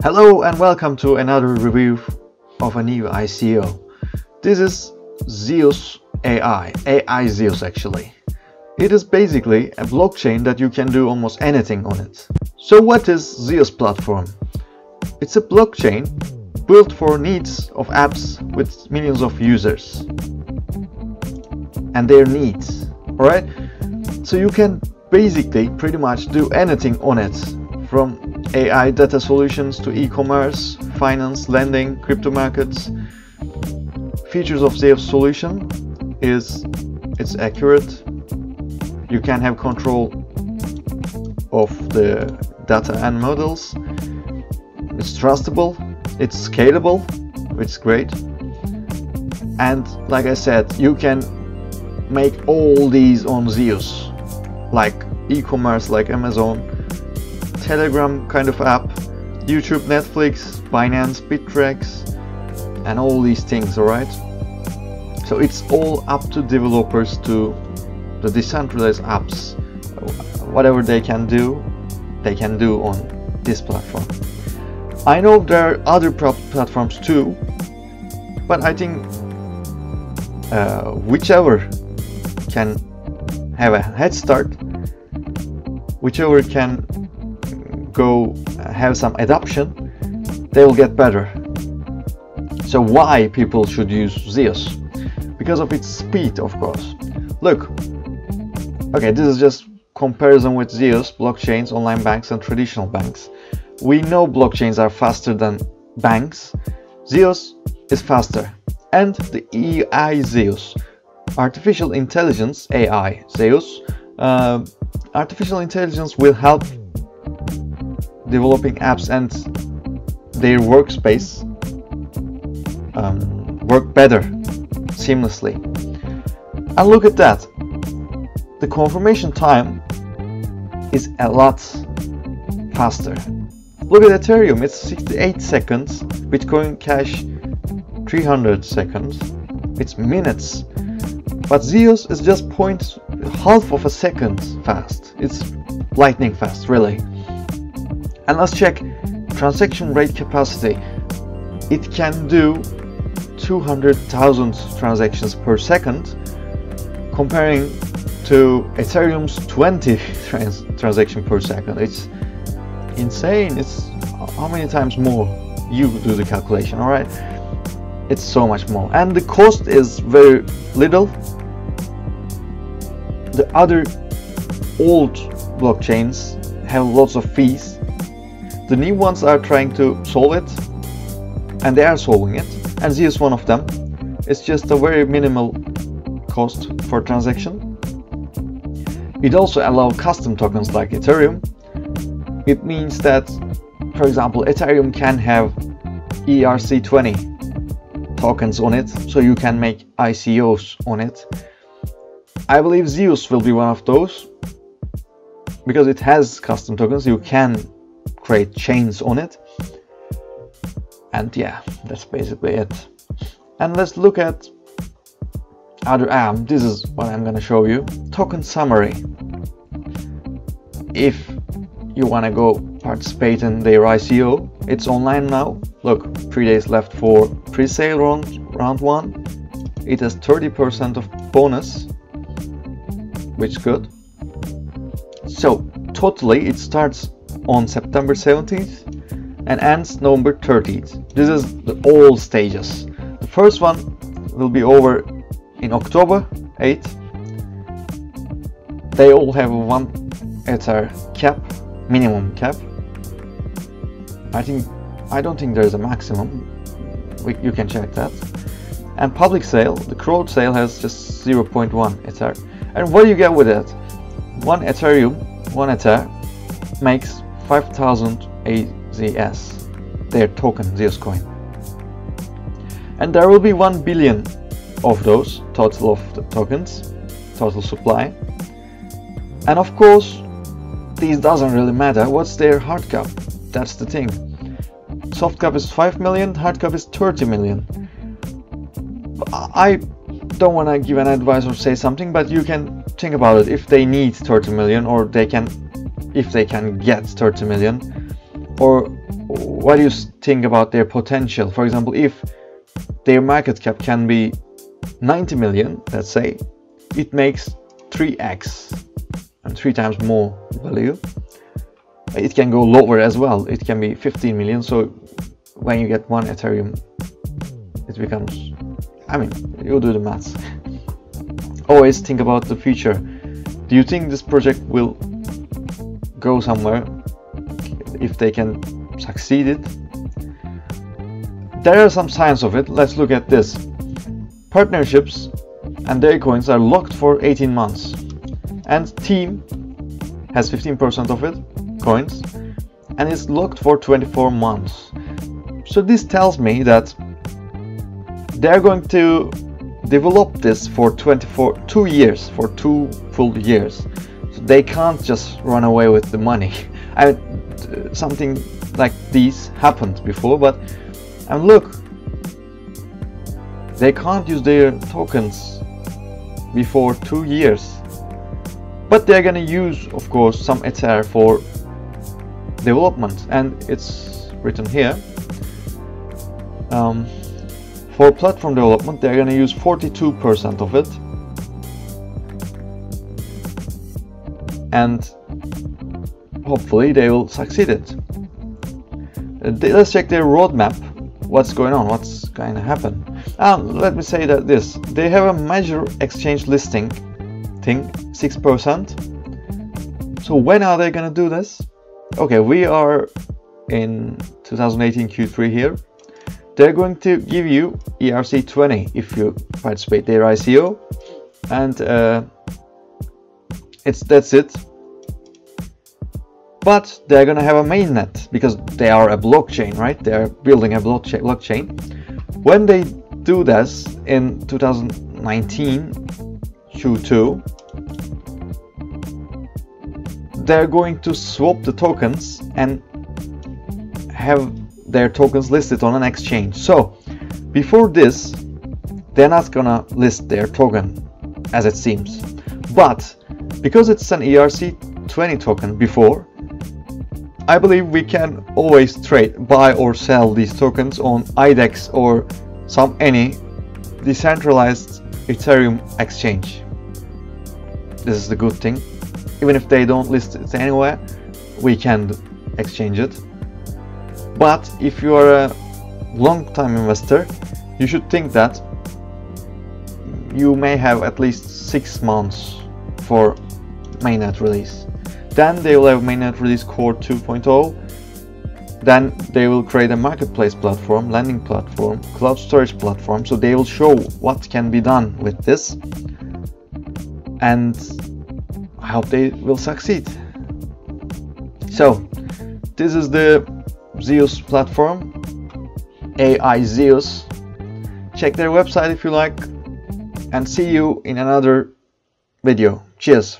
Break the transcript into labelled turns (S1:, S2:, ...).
S1: Hello and welcome to another review of a new ICO. This is Zeus AI Zeus actually. It is basically a blockchain that you can do almost anything on it. So what is Zeus platform? It's a blockchain built for needs of apps with millions of users and their needs, alright? So you can basically pretty much do anything on it, from AI data solutions to e-commerce, finance, lending, crypto markets. Features of Zeus solution is it's accurate. You can have control of the data and models. It's trustable. It's scalable, which is great. And like I said, you can make all these on Zeus, like e-commerce, like Amazon, Telegram kind of app, YouTube, Netflix, Binance, Bittrex, and all these things, alright? So it's all up to developers, to the decentralized apps. Whatever they can do on this platform. I know there are other platforms too, but I think whichever can have a head start, whichever can go have some adoption, they will get better. So why people should use Zeus? Because of its speed, of course. Look, okay, this is just comparison with Zeus, blockchains, online banks and traditional banks. We know blockchains are faster than banks. Zeus is faster. And the AI Zeus, artificial intelligence AI Zeus, artificial intelligence will help developing apps and their workspace work better seamlessly. And look at that, the confirmation time is a lot faster. Look at Ethereum, it's 68 seconds, Bitcoin Cash 300 seconds, it's minutes. But Zeus is just half of a second fast. It's lightning fast, really. And let's check transaction rate capacity. It can do 200,000 transactions per second, comparing to Ethereum's 20 transactions per second. It's insane. It's how many times more? You do the calculation, alright? It's so much more. And the cost is very little. The other old blockchains have lots of fees. The new ones are trying to solve it, and they are solving it, and Zeus is one of them. It's just a very minimal cost for transaction. It also allows custom tokens like Ethereum. It means that, for example, Ethereum can have ERC20 tokens on it, so you can make ICOs on it. I believe Zeus will be one of those, because it has custom tokens. You can create chains on it, and yeah, that's basically it. And let's look at other this is what I'm gonna show you. Token summary. If you wanna go participate in their ICO, it's online now. Look, 3 days left for pre-sale round 1. It has 30% of bonus, which is good. So totally it starts on September 17th and ends November 30th. This is all stages. The first one will be over in October 8th. They all have 1 Ether cap, minimum cap. I don't think there's a maximum. You can check that. And public sale, the crowd sale has just 0.1 Ether. And what do you get with it? 1 Ethereum, 1 Ether makes 5,000 AZS, their token, Zeus coin. And there will be 1 billion of those, total of the tokens, total supply. And of course, these doesn't really matter. What's their hard cap? That's the thing. Soft cap is 5 million, hard cap is 30 million. I don't want to give an advice or say something, but you can think about it. If they need 30 million, or if they can get 30 million, or what do you think about their potential? For example, if their market cap can be 90 million, let's say, it makes 3x and 3 times more value. It can go lower as well. It can be 15 million. So when you get 1 Ethereum, it becomes, I mean, you do the maths. Always think about the future. Do you think this project will go somewhere if they can succeed it? There are some signs of it. Let's look at this. Partnerships and their coins are locked for 18 months, and team has 15% of it coins and it's locked for 24 months. So this tells me that they're going to develop this for 2 years, for 2 full years. So they can't just run away with the money. Something like this happened before, but look, they can't use their tokens before 2 years. But they're gonna use, of course, some Ether for development, and it's written here. For platform development, they're gonna use 42% of it, and hopefully they will succeed it. Let's check their roadmap. What's going on? What's going to happen? Let me say that they have a major exchange listing thing, 6%. So when are they gonna do this? Okay, we are in 2018 Q3 here. They're going to give you ERC20 if you participate their ICO, and that's it. But they're gonna have a mainnet because they are a blockchain, right? They're building a blockchain. When they do this in 2019 Q2, they're going to swap the tokens and have their tokens listed on an exchange. So before this, they're not gonna list their token as it seems, but because it's an ERC20 token before, I believe we can always buy or sell these tokens on IDEX or any decentralized Ethereum exchange. This is the good thing. Even if they don't list it anywhere, we can exchange it. But if you are a long-time investor, you should think that you may have at least 6 months for mainnet release. Then they will have mainnet release core 2.0. Then they will create a marketplace platform, lending platform, cloud storage platform. So they will show what can be done with this, and I hope they will succeed. So this is the Zeus platform, AI Zeus. Check their website if you like, and see you in another video. Cheers.